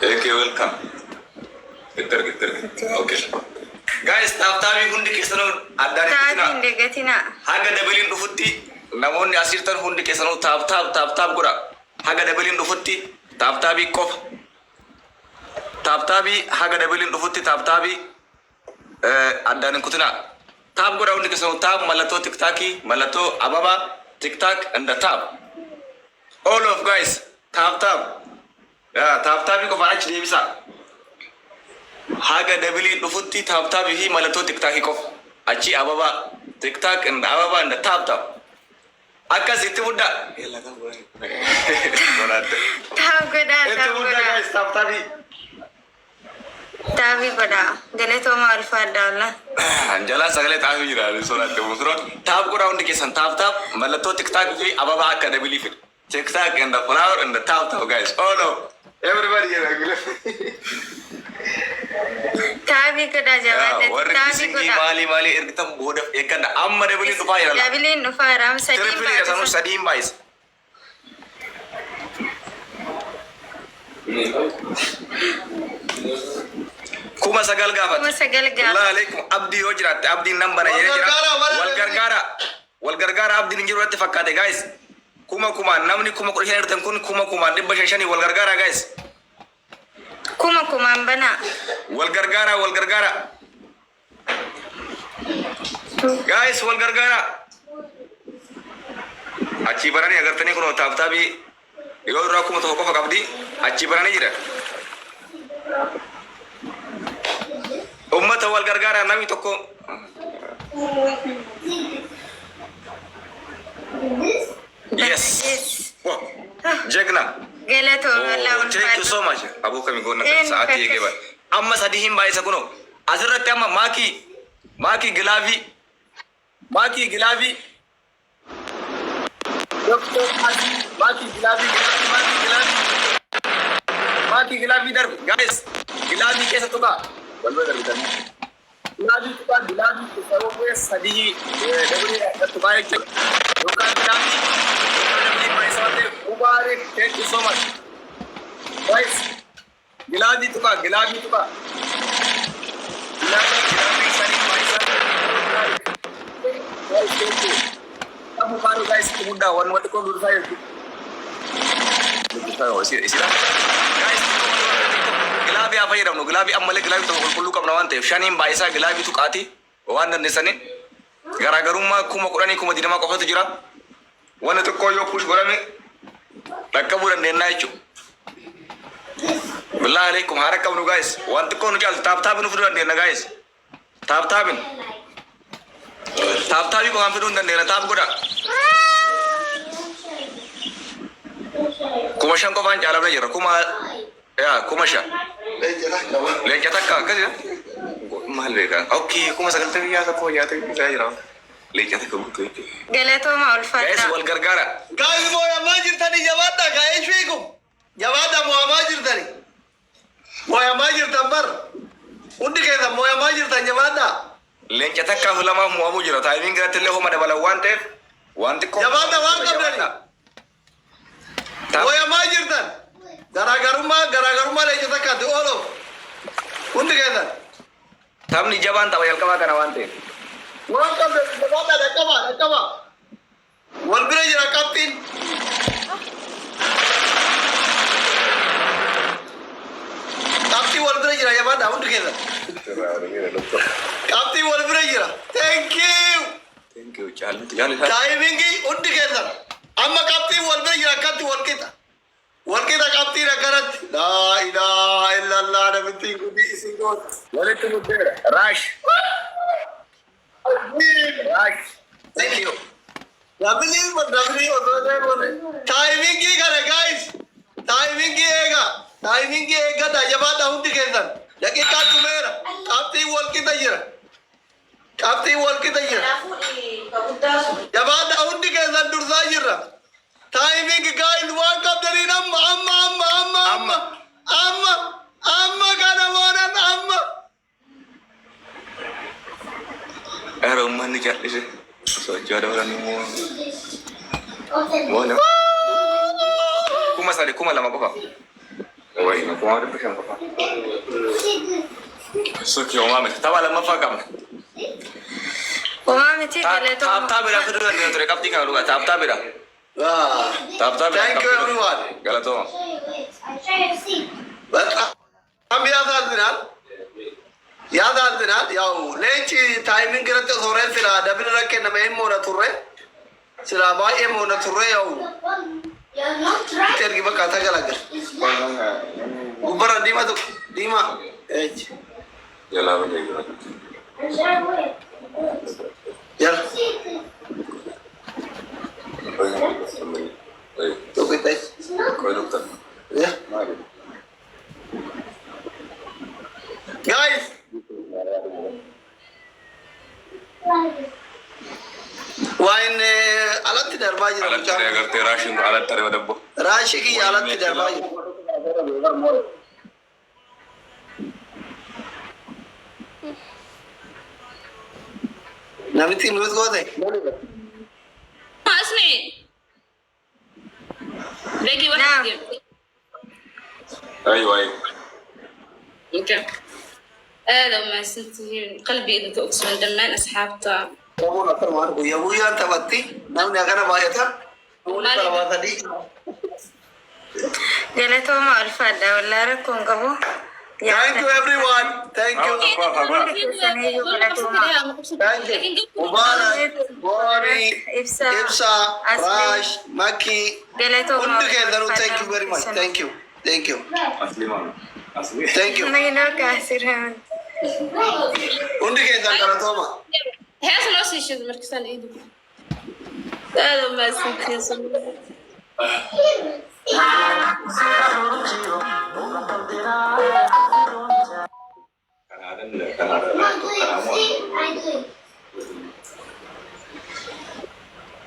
Okay, welcome. Gitar. Okay. Guys, tabi hundi kesano adari tina. Tabi degatina. Haga dabelin dufutti. Namonni asirtan hundi kesano tab gura. Haga dabelin dufutti. Tabi kof. Tabi haga dabelin dufutti tabi. Adani kutina. Tab gura hundi kesano tab malato tiktaki malato ababa tiktak and the tab. All of guys tab. Ya tabi ko fana chidi bisa. Haga dabili dufutti tab hi malato tiktak ko. Achi ababa tiktak and ababa and the tab. Akas itu muda. Tab goda. Itu muda guys tabi. Tabi goda. Gale to ma alfada Allah. Anjala sagale tabi jira solat musro. Tab goda undi kesan tab malato tiktak hi ababa akka dabili fit. TikTok and the flower and the tab guys. Oh no. Everybody here. Tabi goda jawab. Tabi goda. Mali ergitam boda ekan amma dabili nufaya. Dabili nufaya sadim. Terpilih ya sanu sadim bais. Kuma sagal gafat. Allah alaikum abdi hojrat abdi nambana jira. Wal gargara abdi ninjirat fakate guys. Kuma namni kuma kurhen tan kun kuma dibba shashani wal gargara guys. Kuma bana. Wal gargara. Guys wal gargara. Achi barani agar tani kuno tabi yo ra kuma to ko fakabdi achi barani jira. Ummata wal gargara nami tokko. Yes. Wow. Jagna. Thank you so much. Abu kami gonna saat ye geba. Amma sadihim bai sakuno. Azrat amma maki gilavi. Doctor maki gilavi dar guys. Gilavi kaisa tuka? Balwa dar bitan. Gilavi ke sabo sadihi dabri tuka ek tuka gilavi. Mubarak, thank you so much. Guys, gilavi tuka. Gilavi sari paisa. Guys, thank you. Kamu baru guys muda one what ko dulu saya. Guys, gilavi apa ya ramno? Gilavi ammale gilavi to kullu kam nawante. Shanim baisa gilavi tukati. Wan dan nisani. Gara-garumma kuma kurani kuma dinama ko fatu jira. Wana to koyo push gorame. Takaburan den naichu. Billahi alaikum harakam nu guys. Want ko nu jal tab nu fudan den guys. Tabin ko ham fudun den tab goda. Kuma shan ko ban jala bajira kuma ya kuma sha. Le jataka kaje. Mahalle ka. Okay kuma sagal tan ya ko ya tan jira. Lejat ko butuh itu. Galeto ma ulfata. Guys, wal gargara. Guys, mau amajir tadi jawada guys, fiikum. Jawada mau amajir tadi. Mau amajir tambar. Undi kayak mau amajir tadi jawada. Lejat ka ulama mau amujir. Timing kita tele homa ada bala wante ko. Jawada wangkap tadi. Mau amajir tadi. Gara-garuma lejat ka tu olo. Undi kayak. Tam ni jaban tawayal kama kana wante. Welcome to the water. Come on. One bridge, captain. Captain, one bridge, I am down together. Captain, one bridge. Thank you, Charlie. Timing, one together. I'm a captain, one bridge, I cut to one kita. One kita, captain, I got it. La, everything will be easy. Let it to there. Rush. Thank you. Timing guys. Timing jawada hundi kesan. Lagi kartu merah. Kapti wal kita jira. Jawada hundi kesan dursa jira. Timing guys welcome dari amma kana moran amma. Rumah ni kat sini. So ada orang ni mau. Mana? Kuma lama apa? Wai na kuma da bishan kafa. Suki oma miti. Taba lamma fa kam. Oma miti galatoomaa. Taap bira fidu kan ture kapti kan luga taap bira. Taap bira. Thank you everyone. Galatoma. हम याद आते ना याओ लेंची टाइमिंग करते थोड़े सिला डबल रखे न मैं मोना थोड़े सिला बाय मोना थोड़े याओ तेरे की बात कथा क्या लगे ऊपर दीमा एच Yalla bagi. यार तो कितने Koi dokter. ya guys wine alatti darbaji Alat tere agar terashin alat tere wadabbo. rashi ki alatti darbaji namiti news ko de اسمعي باقي نعم. واحد Ayo ayo. اوكي هذا ما سنتي قلبي اذا تقسم من دمان اصحابته kamu nak termar buya buya tabati namni agara bayata kamu ni kalau tadi Galatoomaa ulfaadha wallaa rakkoon qabu. thank you everyone thank you Mubarak Bori Ibsa Raj Maki Galatoomaa. Undu kendaru thank you very much thank you Asli mana? Asli. thank you Naginoo kaasiraan. undu kendaru toma هذا نفس الشيء مركزان ايده هذا ما سنتي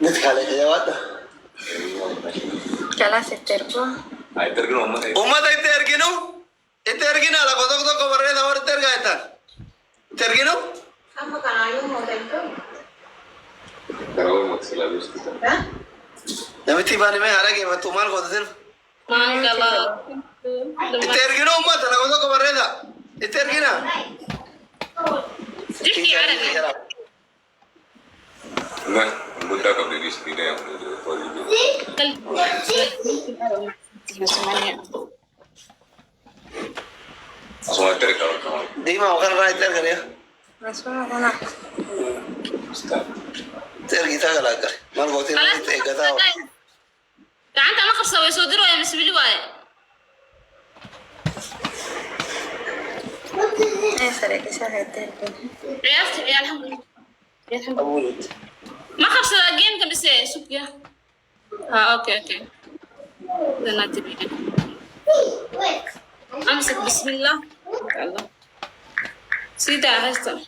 nitkale jawata Kalaas itti erguu. Ayo tergen omong. ummata itti ergina la kotok tokko barree tamar itti ergaa jettan itti erginu Kalau mau selalu kita. namitti baanime harage mattu maal goota sirf ما شاء الله itti erginu ummata la kotok barreeda itti ergina تحكي عربي Nah, bunda kau beli sepeda yang langsung aja kalau kamu. diima wakan raa itti ergan ya Masuma kana. itti ergita galaagar maal gootiin itti eeggataa انت ما خبصه ويصدروا يا مسبي لي واي Saree isaa itti erguu. عيالتي عيال الحمد لله الحمد لله abuulit ما خبصه جيم كان بس سوق يا اوكي انا تبي امسك بسم الله الله سيدا هسه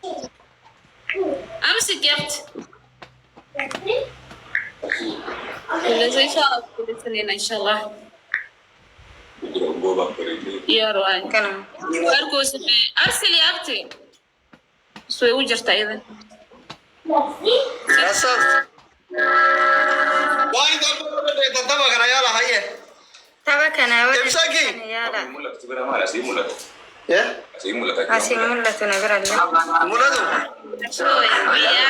امسك يا اختي كل زي ان شاء الله كل سنين ان شاء الله Gua bakar ini. يا روان Kana. ارقص ارسل يا اختي سوي وجرت ايضا rasas waan tattaba kana yaala hayye Tapha kana Ibsaki. yaala. Mulat sebenarnya mana sih mulat? ya Sih mulat aja. Asii mul'atu na birallee. mulatu شوي يا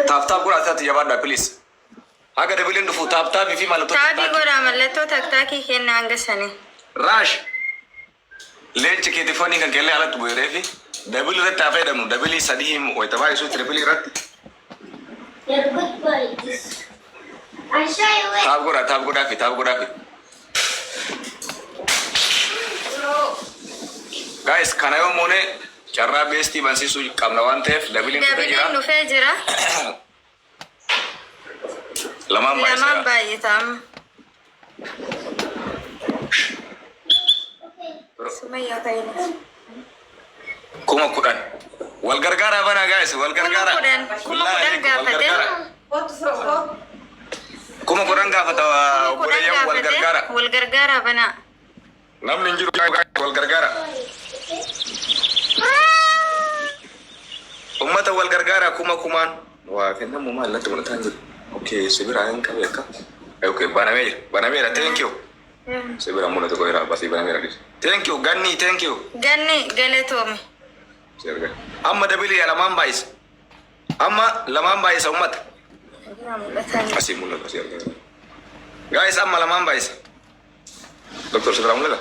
Tap gua rasa tiga pada please. Agak ada bilin dufu tap ifi malu tuh. Taabii godhaa mallattoo taktaakii kenna hanga sanii. Rash. Leenci kee tifanii kan kelle alatti bu'ee reefi. Dabili irratti haa fayyadamnu. Dabili sadii wayitamaa isuu tiripilii irratti. They're good boys. I show you it. Taap godhaafi. Guys, kana yoo moone carraa beestii bansiisuu qabna waan ta'eef dabiliin dhufee Dabiliin jira. dhufee jira. Lamaan Lamaan baay'isaa. baay'atam. Sumayyaa fayyada. 10,000. Wal gargaaraa bana guys, wal gargaaraa. 10,000 gaafate. 10,000 gaafata obboleeyyan wal gargaara. Wal gargaara banaa. Namni hin jiru wal gargaara. Ummata wal gargaara kumaan. Waa kennamu maal latti mul'ataa jiru. Okay, sibira hin qabe akka. Okay, banameera, thank you. Sibira mul'atu qoyraa basi banameera dis. Thank you, ganni, thank you. Ganni galatoome. Sirga. Amma dabili lamaan baay'isa. Amma lamaan baay'isa ummata. Asii mul'atu asii argaa. Guys, amma lamaan baay'isa. Doktor Sibira mul'ata.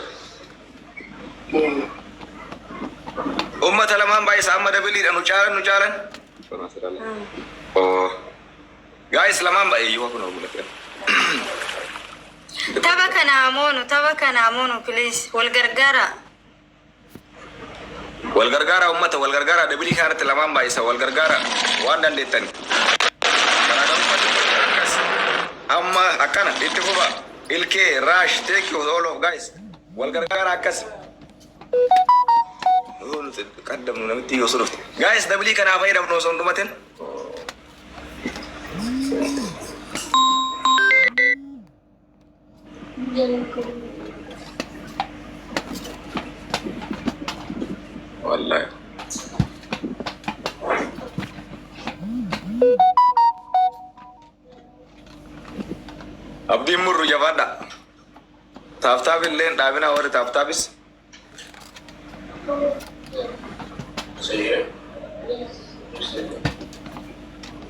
Ummata lamaan baay'isa amma dabiliidha nu caalan. Oh. Guys, lamaan baay'ee yoo kun mul'ata. Taba kana amoonu please wal gargaara. Wal gargaara ummata wal gargaara dabili kanatti lamaan baay'isa wal gargaara waan dandeettani. Amma akkana itti fufa ilkee rash take you all of guys wal gargaara akkas. Qaddamnu namitti yoo surufte. Guys, dabili kana fayyadamnu osoo hin dhumatin. Wallahi. Abdi murru jabaadha. Taaftaafillee dhaabina warri taaftaafis.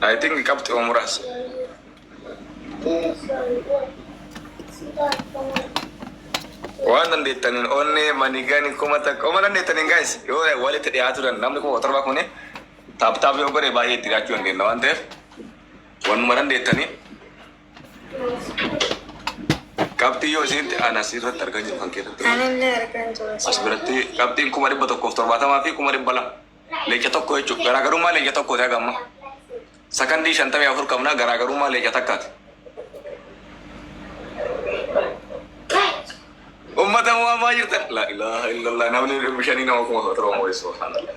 I think qabxi umuras. Waan dandeettaniin onne manigani kuma dandeettaniin guys yoo walitti dhiyaatu dan namni kuma torba kuni taaptaaf yoo godhe baay'ee itti dhiyaachuu dandeenya waan ta'eef wanuma dandeettanii qabxii yoo isiin anas irratti argaa jiru kan keessatti. Anillee argaan jiru. As biratti qabxiin 170 fi 200 leenca tokko jechuudha. Garaagarummaa leenca tokkooti hagamma. Sakandii 54 qabna garaagarummaa leenca takkaati. Ummata mu'amaa jirtan. La ilaha illallah namni bishanii nama kuma torba moo'ee subhanallah.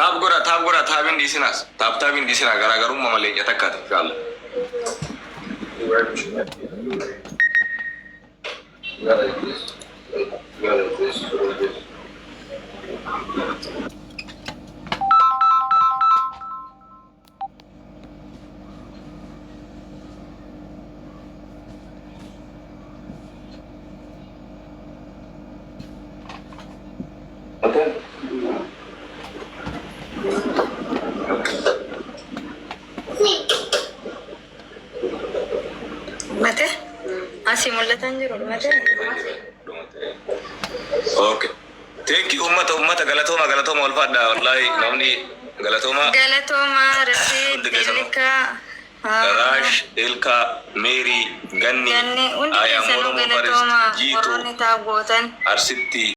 Taap gora taapin disinas. Taapin disina garaagarummaa malee leenca takkaati inshallah. Mate? Asii mul'atan jiru mate? Okay. Thank you ummata galatooma walfaadha wallahi namni galatooma. Galatooma Rasiid Ilka. Rash Ilka Mary Ganni Hundi keessanuu galatooma warroonni taa'u gootan. Arsitti